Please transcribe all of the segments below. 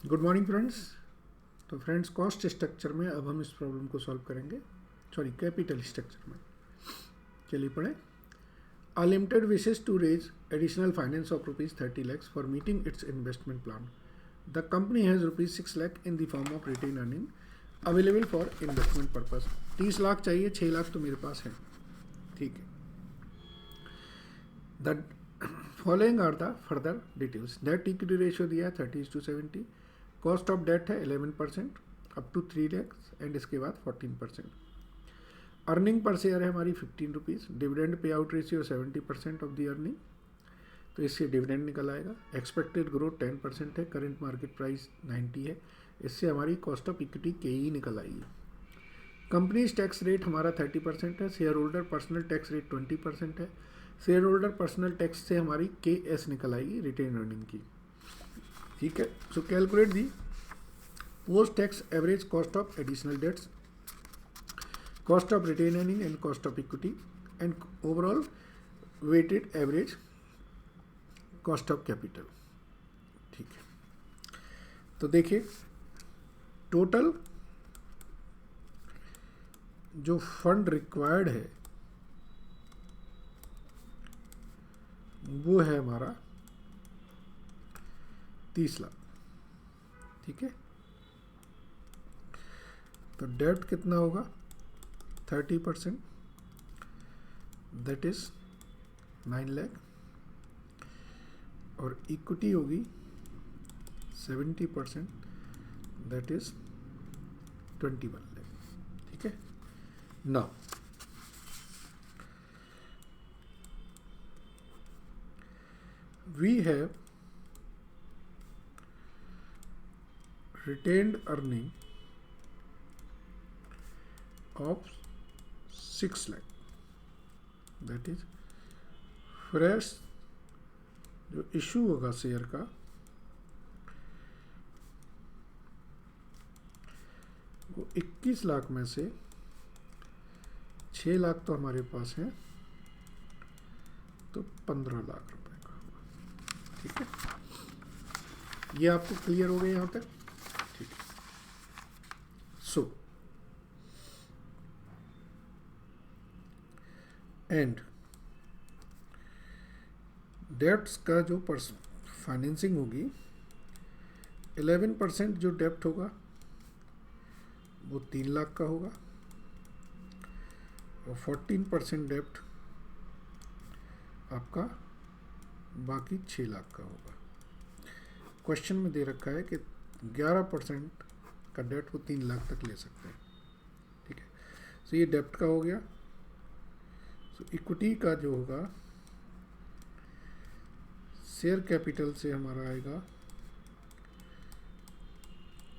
Good morning friends. तो friends, cost structure में अब हम इस प्रॉब्लम को सॉल्व करेंगे। सॉरी, कैपिटल स्ट्रक्चर में। चलिए पढ़ें। A limited wishes to raise additional finance of rupees 30 lakhs for meeting its investment plan. The company has rupees 6 lakh in the form of retained earning available for investment purpose. 30 lakh चाहिए, 6 लाख तो मेरे पास है। ठीक है। The following are the further details. Debt equity ratio दिया है 30:70. Cost of date है 11% up to 3 lakhs and इसके बाद 14%। अर्निंग पर शेयर है हमारी 15 rupees. Dividend pay out ratio 70% of the earning, तो इससे डिविडेंड निकल आएगा। एक्सपेक्टेड ग्रोथ 10% है। करेंट मार्केट प्राइस 90 है। इससे हमारी कॉस्ट ऑफ इक्विटी के ही निकल आएगी। कंपनीज टैक्स रेट हमारा 30% है। Share holder personal tax rate 20% है। शेयर होल्डर पर्सनल टैक्स से हमारी KS निकल आएगी, रिटेन अर्निंग की। ठीक है। So calculate the post tax average cost of additional debts, cost of retained earning and cost of equity and overall weighted average cost of capital. ठीक है। तो देखिए, टोटल जो फंड रिक्वायर्ड है वो है हमारा 30 लाख। ठीक है। तो डेट कितना होगा? 30%, दैट इज 9 लाख। और इक्विटी होगी 70%, दैट इज 21 लाख। ठीक है। Now we have retained earning of 6 lakh, that is fresh जो इशू होगा शेयर का वो 21 लाख में से 6 लाख तो हमारे पास है, तो 15 लाख रुपए का होगा। ठीक है। ये आपको क्लियर हो गया यहाँ तक? So, एंड डेप्ट्स का जो फाइनेंसिंग होगी, 11% जो डेप्ट होगा वो 3 लाख का होगा और 14% डेप्ट आपका बाकी 6 लाख का होगा। क्वेश्चन में दे रखा है कि 11% का डेट वो 3 लाख तक ले सकते हैं। ठीक है। तो ये डेप्ट का हो गया। तो इक्विटी का जो होगा शेयर कैपिटल से हमारा आएगा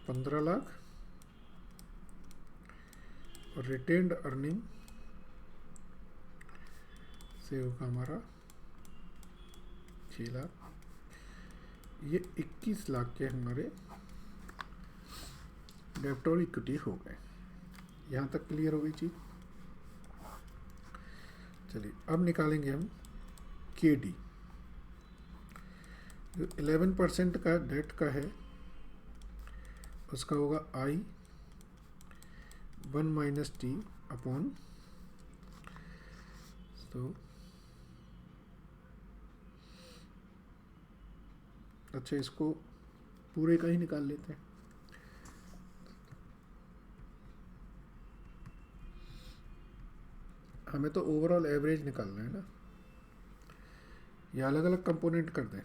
15 लाख और रिटेन्ड अर्निंग से होगा हमारा 6 लाख। ये 21 लाख के हमारे डेप्ट और इक्विटी हो गए। यहाँ तक क्लियर हो गई चीज? चलिए अब निकालेंगे हम KD। जो 11% का डेट का है उसका होगा I1 - T अपॉन, तो अच्छा इसको पूरे का ही निकाल लेते हैं। हमें तो ओवरऑल एवरेज निकालना है ना, या अलग अलग कंपोनेंट कर दें?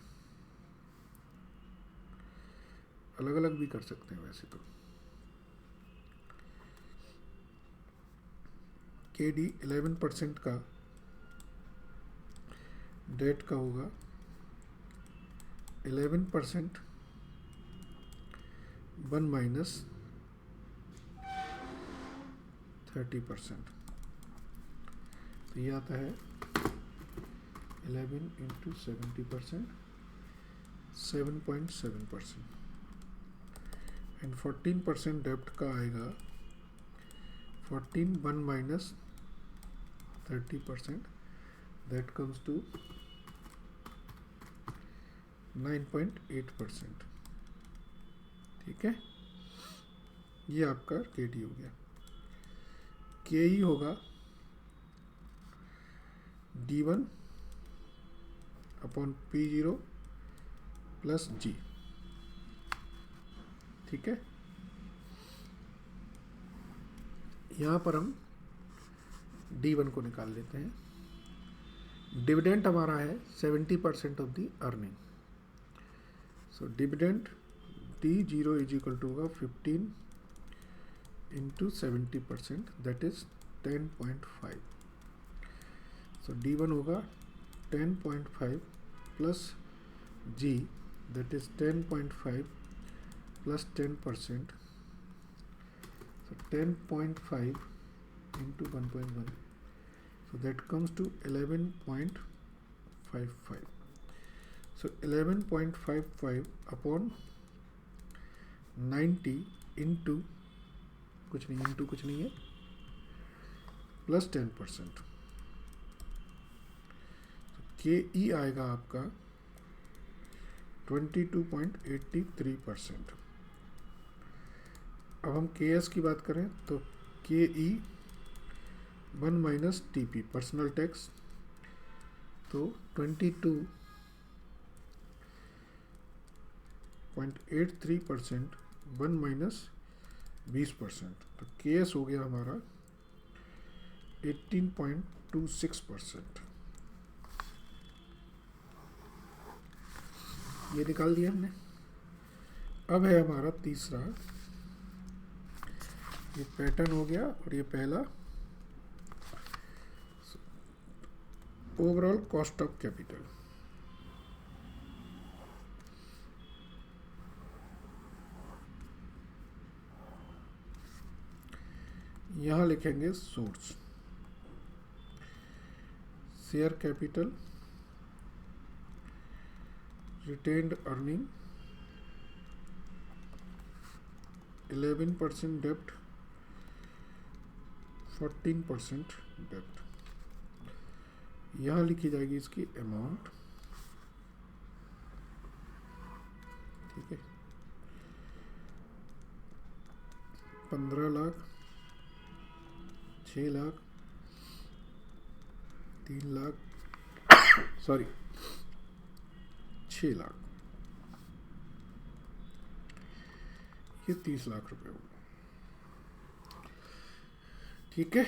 अलग अलग भी कर सकते हैं वैसे तो। KD 11% का डेट का होगा 11% 1 - 30%, तो ये आता है 11 × 70%, 7.7%। एंड 14% डेप्ट का आएगा 14 1 - 30%, दैट कम्स टू 9.8%। ठीक है, ये आपका के डी हो गया। के ई होगा D1 upon P0 plus G। ठीक है, यहाँ पर हम D1 को निकाल लेते हैं। डिविडेंड हमारा है 70% of the earning. So dividend D0 is equal to होगा 15 into 70%, that is 10.5। So D1 होगा 10.5 plus G, that is 10.5 plus 10%, so 10.5 into 1.1, so that comes to 11.55. so 11.55 upon 90 into कुछ नहीं है प्लस 10%, के ई आएगा आपका 22.83%। अब हम के एस की बात करें तो के ई 1 minus T P personal tax, तो 22.83% 1 माइनस 20%, तो के एस हो गया हमारा 18.26%। ये निकाल दिया हमने। अब है हमारा तीसरा, ये पैटर्न हो गया और ये पहला ओवरऑल कॉस्ट ऑफ कैपिटल। यहां लिखेंगे source, share capital, retained earning, 11% डेप्ट, 14% डेप्ट। यहाँ लिखी जाएगी इसकी अमाउंट। ठीक है, 15 लाख, 6 लाख, 3 लाख, सॉरी 6 लाख, ये 30 लाख रुपए होगा। ठीक है,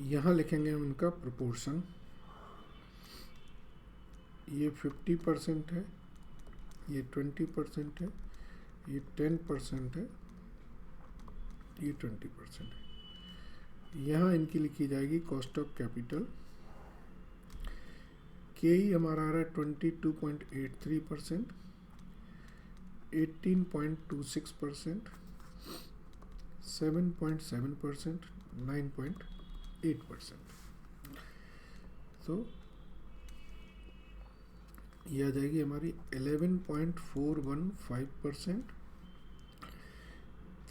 यहाँ लिखेंगे हम इनका प्रोपोर्शन। ये 50% है, ये 20% है, ये 10% है, ये 20% है। यहाँ इनकी लिखी जाएगी कॉस्ट ऑफ कैपिटल। के ई हमारा आ रहा है 22.83%, 18.26%, 7.7%, 9.8%। तो ये आ जाएगी हमारी 11.415%,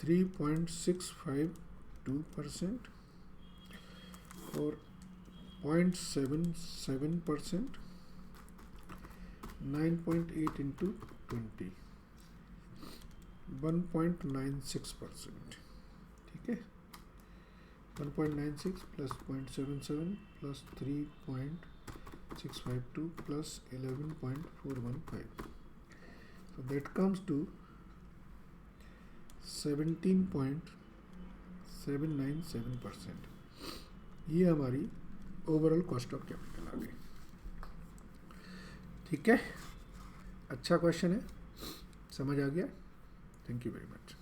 3.652% और 0.77%, 9.8 इंटू 20, 1.96%। ठीक है, 1.96 plus 0.77 plus 3.652 plus 11.415, so that comes to 17.797%। ये हमारी ओवरऑल कॉस्ट ऑफ कैपिटल आ गई। ठीक है, अच्छा क्वेश्चन है, समझ आ गया। Thank you very much.